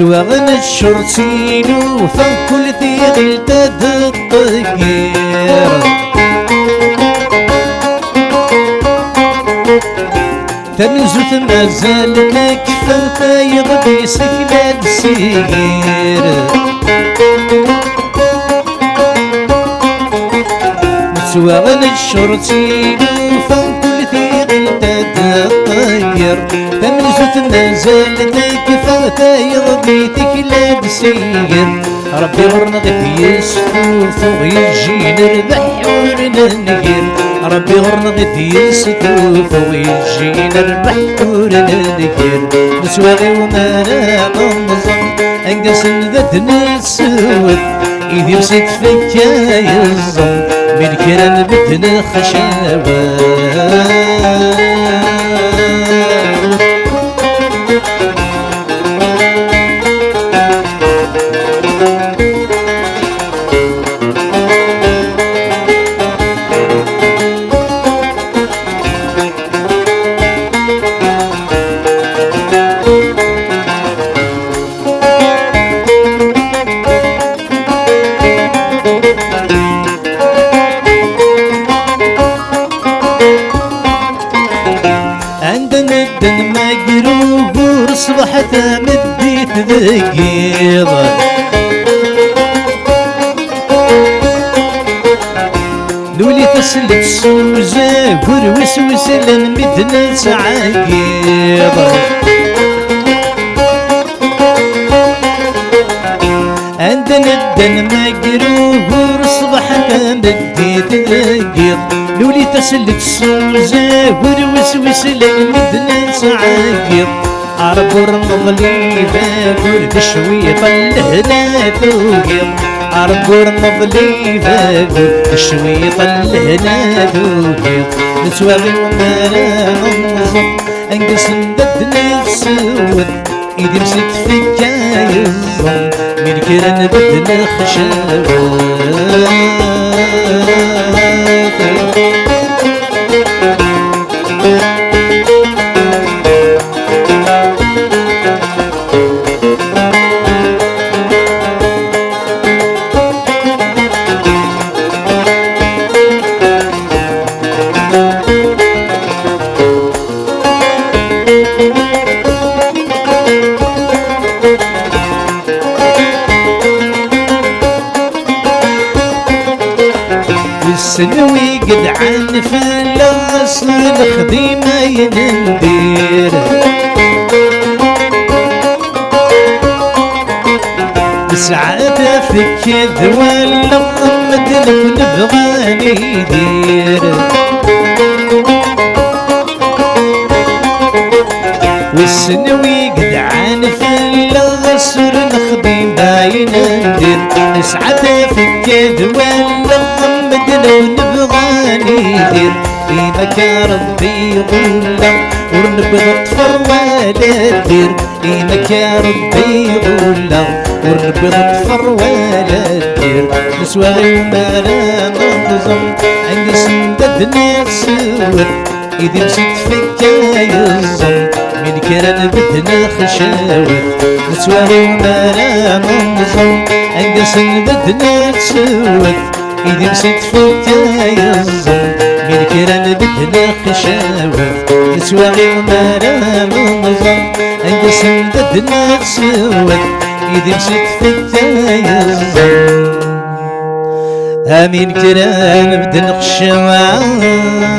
نسواغن الشرطينو فكل ثقيل تدطير تمزوت مازال كفا فايض بسكلة سير نسواغن الشرطينو فكل ثقيل تدطير تمزوت مازال كفا فايض بسكلة سير ربي غرنا غير يسفوف ويجي نربح ورننقر ربي غرنا غير يسفوف ويجي نربح ورننقر نسواغي وما ننظم انقص ذات نسود ايدي بسيت فيا يزم من كران بدنا خشاوات صبحت مديت ذقيضة لولي تسلت سوزة وروس وسلن مدنا سعاقيضة عندنا الدن مقروه صبحت مديت ذقيض لولي تسلت سوزة وروس وسلن مدنا سعاقيض عربور مظلي فاقول بشوي طلهنا ذوقيض عربور مظلي فاقول بشوي طلهنا ذوقيض نسواغي وما ننظم انقص نددنا السود ايدي مسيت فيا يظلم من كران بدنا خشاوات السنوي قدعان في الغصن الخديمة يندير ساعات فيك ذوال مدلف نبغاني يدير والسنوي قدعان في الغصن الخديمة يندير ساعات فيك ذوال لو نبغاني ندير إيما كان ربي يقوله ورنبغ طفر ولا ندير إيما كان ربي يقوله ورنبغ طفر ولا ندير نسواغي وما ننظم انقص نددنا السود ايدي مسيت فيا يزم من كران بدنا خشاوات نسواغي وما ننظم انقص نددنا السود ايدي مسيت فيا يزم من كران بدنا خشاوات نسواغي وما ننظم انقص نددنا السود ايدي مسيت فيا يزم امين كران بدنا خشاوات